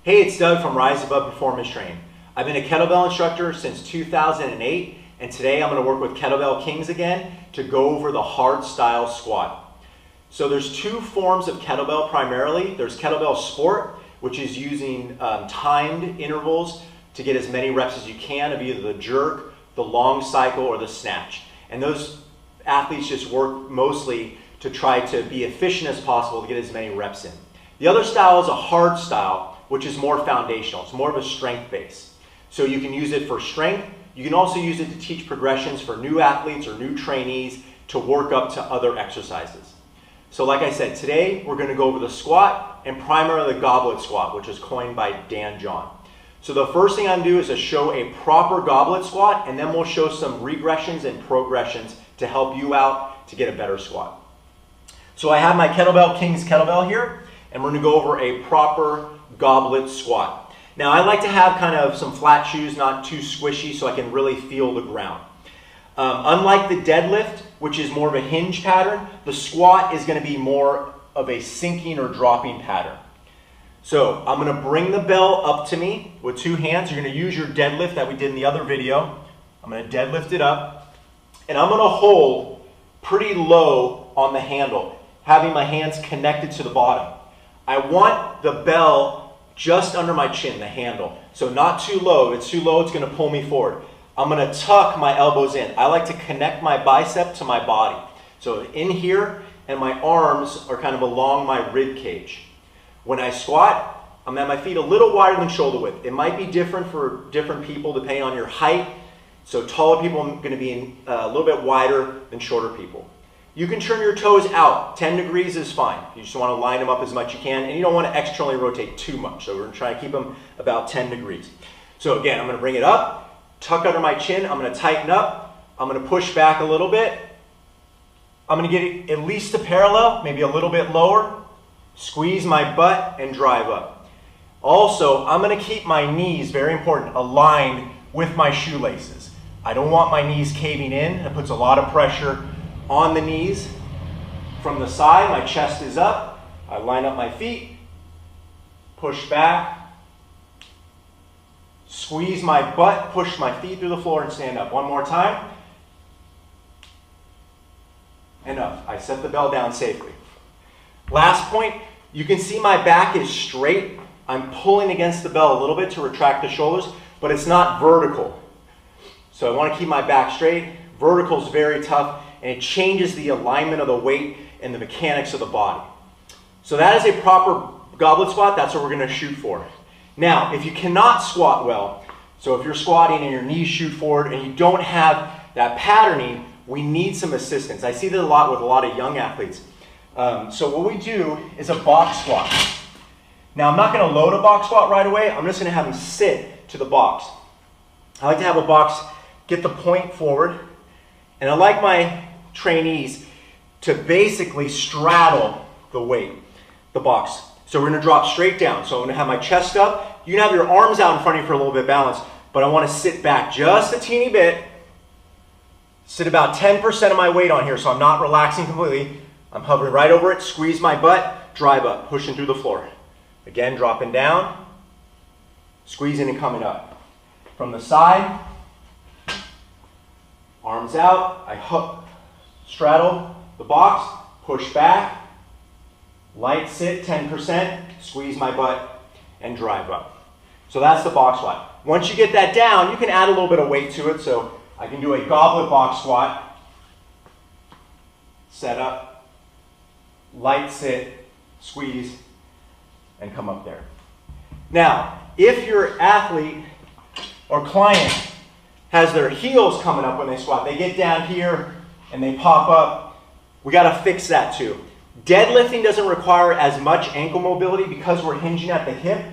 Hey, it's Doug from Rise Above Performance Training. I've been a kettlebell instructor since 2008, and today I'm going to work with kettlebell kings again to go over the hardstyle squat. So there's two forms of kettlebell primarily. There's kettlebell sport, which is using timed intervals to get as many reps as you can of either the jerk, the long cycle, or the snatch. And those athletes just work mostly to try to be efficient as possible to get as many reps in. The other style is a hard style, which is more foundational. It's more of a strength base. So you can use it for strength. You can also use it to teach progressions for new athletes or new trainees to work up to other exercises. So like I said, today we're going to go over the squat and primarily the goblet squat, which was coined by Dan John. So the first thing I'm going to do is to show a proper goblet squat, and then we'll show some regressions and progressions to help you out to get a better squat. So I have my Kettlebell Kings kettlebell here, and we're going to go over a proper goblet squat. Now I like to have kind of some flat shoes, not too squishy, so I can really feel the ground. Unlike the deadlift, which is more of a hinge pattern, the squat is going to be more of a sinking or dropping pattern. So I'm going to bring the bell up to me with two hands. You're going to use your deadlift that we did in the other video. I'm going to deadlift it up, and I'm going to hold pretty low on the handle, having my hands connected to the bottom. I want the bell just under my chin, the handle. So not too low. If it's too low, it's going to pull me forward. I'm going to tuck my elbows in. I like to connect my bicep to my body. So in here, and my arms are kind of along my rib cage. When I squat, I'm at my feet a little wider than shoulder width. It might be different for different people depending on your height. So taller people are going to be a little bit wider than shorter people. You can turn your toes out. 10 degrees is fine. You just want to line them up as much as you can, and you don't want to externally rotate too much. So we're going to try to keep them about 10 degrees. So again, I'm going to bring it up, tuck under my chin. I'm going to tighten up. I'm going to push back a little bit. I'm going to get it at least to parallel, maybe a little bit lower. Squeeze my butt and drive up. Also, I'm going to keep my knees, very important, aligned with my shoelaces. I don't want my knees caving in. It puts a lot of pressure on the knees. From the side, my chest is up. I line up my feet, push back, squeeze my butt, push my feet through the floor and stand up. One more time. And up. I set the bell down safely. Last point, you can see my back is straight. I'm pulling against the bell a little bit to retract the shoulders, but it's not vertical. So I want to keep my back straight. Vertical is very tough, and it changes the alignment of the weight and the mechanics of the body. So that is a proper goblet squat. That's what we're going to shoot for. Now, if you cannot squat well, so if you're squatting and your knees shoot forward and you don't have that patterning, we need some assistance. I see that a lot with a lot of young athletes. So what we do is a box squat. Now, I'm not going to load a box squat right away. I'm just going to have them sit to the box. I like to have a box get the point forward, and I like my trainees to basically straddle the weight, the box. So we're going to drop straight down. So I'm going to have my chest up. You can have your arms out in front of you for a little bit of balance, but I want to sit back just a teeny bit. Sit about 10% of my weight on here, so I'm not relaxing completely. I'm hovering right over it, squeeze my butt, drive up, pushing through the floor. Again, dropping down, squeezing and coming up. From the side, arms out, I hook, straddle the box, push back, light sit 10%, squeeze my butt, and drive up. So that's the box squat. Once you get that down, you can add a little bit of weight to it. So I can do a goblet box squat, set up, light sit, squeeze, and come up there. Now, if your athlete or client has their heels coming up when they squat, they get down here and they pop up, we got to fix that too. Deadlifting doesn't require as much ankle mobility because we're hinging at the hip.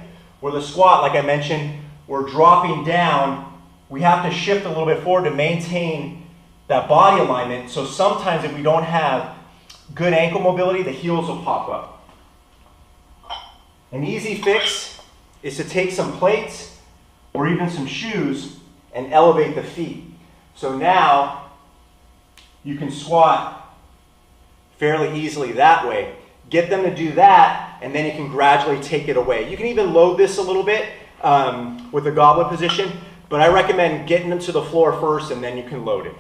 Where the squat, like I mentioned, we're dropping down. We have to shift a little bit forward to maintain that body alignment. So sometimes if we don't have good ankle mobility, the heels will pop up. An easy fix is to take some plates or even some shoes and elevate the feet. So now you can squat fairly easily that way. Get them to do that, and then you can gradually take it away. You can even load this a little bit with the goblet position, but I recommend getting them to the floor first, and then you can load it.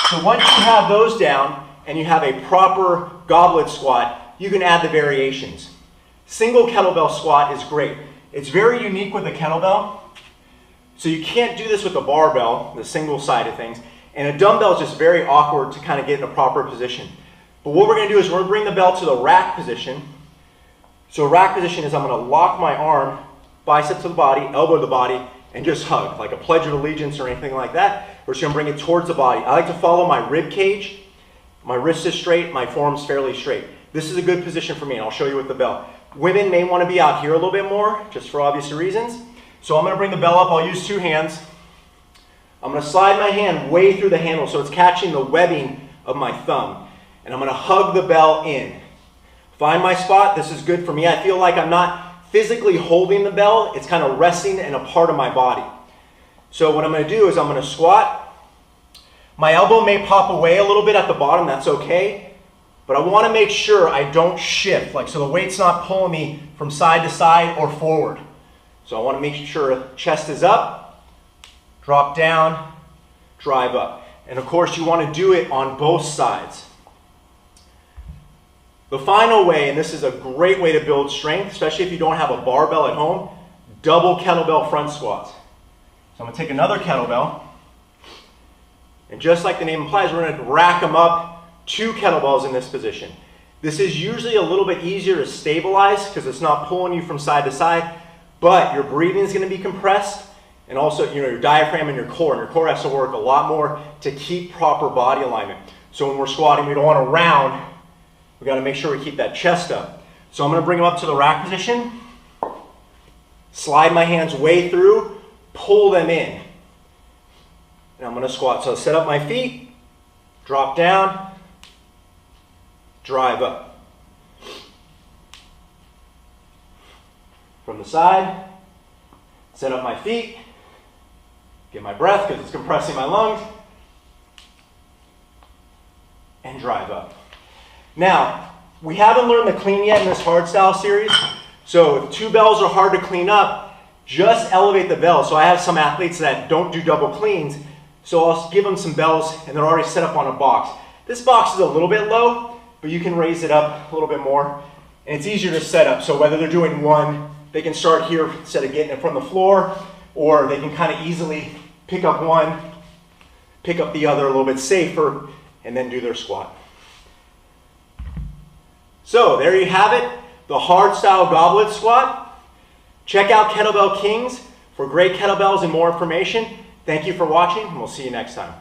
So once you have those down, and you have a proper goblet squat, you can add the variations. Single kettlebell squat is great. It's very unique with the kettlebell. So you can't do this with the barbell, the single side of things. And a dumbbell is just very awkward to kind of get in a proper position. But what we're going to do is we're going to bring the bell to the rack position. So rack position is I'm going to lock my arm, bicep to the body, elbow to the body, and just hug, like a pledge of allegiance or anything like that. We're just going to bring it towards the body. I like to follow my rib cage. My wrist is straight, my forearm's fairly straight. This is a good position for me, and I'll show you with the bell. Women may want to be out here a little bit more, just for obvious reasons. So I'm going to bring the bell up. I'll use two hands. I'm going to slide my hand way through the handle so it's catching the webbing of my thumb. And I'm going to hug the bell in. Find my spot. This is good for me. I feel like I'm not physically holding the bell. It's kind of resting in a part of my body. So what I'm going to do is I'm going to squat. My elbow may pop away a little bit at the bottom. That's okay. But I want to make sure I don't shift, like so the weight's not pulling me from side to side or forward. So I want to make sure chest is up, drop down, drive up. And of course you want to do it on both sides. The final way, and this is a great way to build strength, especially if you don't have a barbell at home, double kettlebell front squats. So I'm going to take another kettlebell, and just like the name implies, we're going to rack them up, 2 kettlebells in this position. This is usually a little bit easier to stabilize because it's not pulling you from side to side, but your breathing is going to be compressed, and also your diaphragm and your core has to work a lot more to keep proper body alignment. So when we're squatting, we don't want to round. We got to make sure we keep that chest up. So I'm going to bring them up to the rack position, slide my hands way through, pull them in, and I'm going to squat. So set up my feet, drop down, drive up. From the side, set up my feet, get my breath because it's compressing my lungs, and drive up. Now, we haven't learned the clean yet in this hardstyle series, so if 2 bells are hard to clean up, just elevate the bell. So I have some athletes that don't do double cleans, so I'll give them some bells and they're already set up on a box. This box is a little bit low, but you can raise it up a little bit more, and it's easier to set up. So whether they're doing one, they can start here instead of getting it from the floor, or they can kind of easily pick up one, pick up the other a little bit safer, and then do their squat. So there you have it, the hardstyle goblet squat. Check out Kettlebell Kings for great kettlebells and more information. Thank you for watching, and we'll see you next time.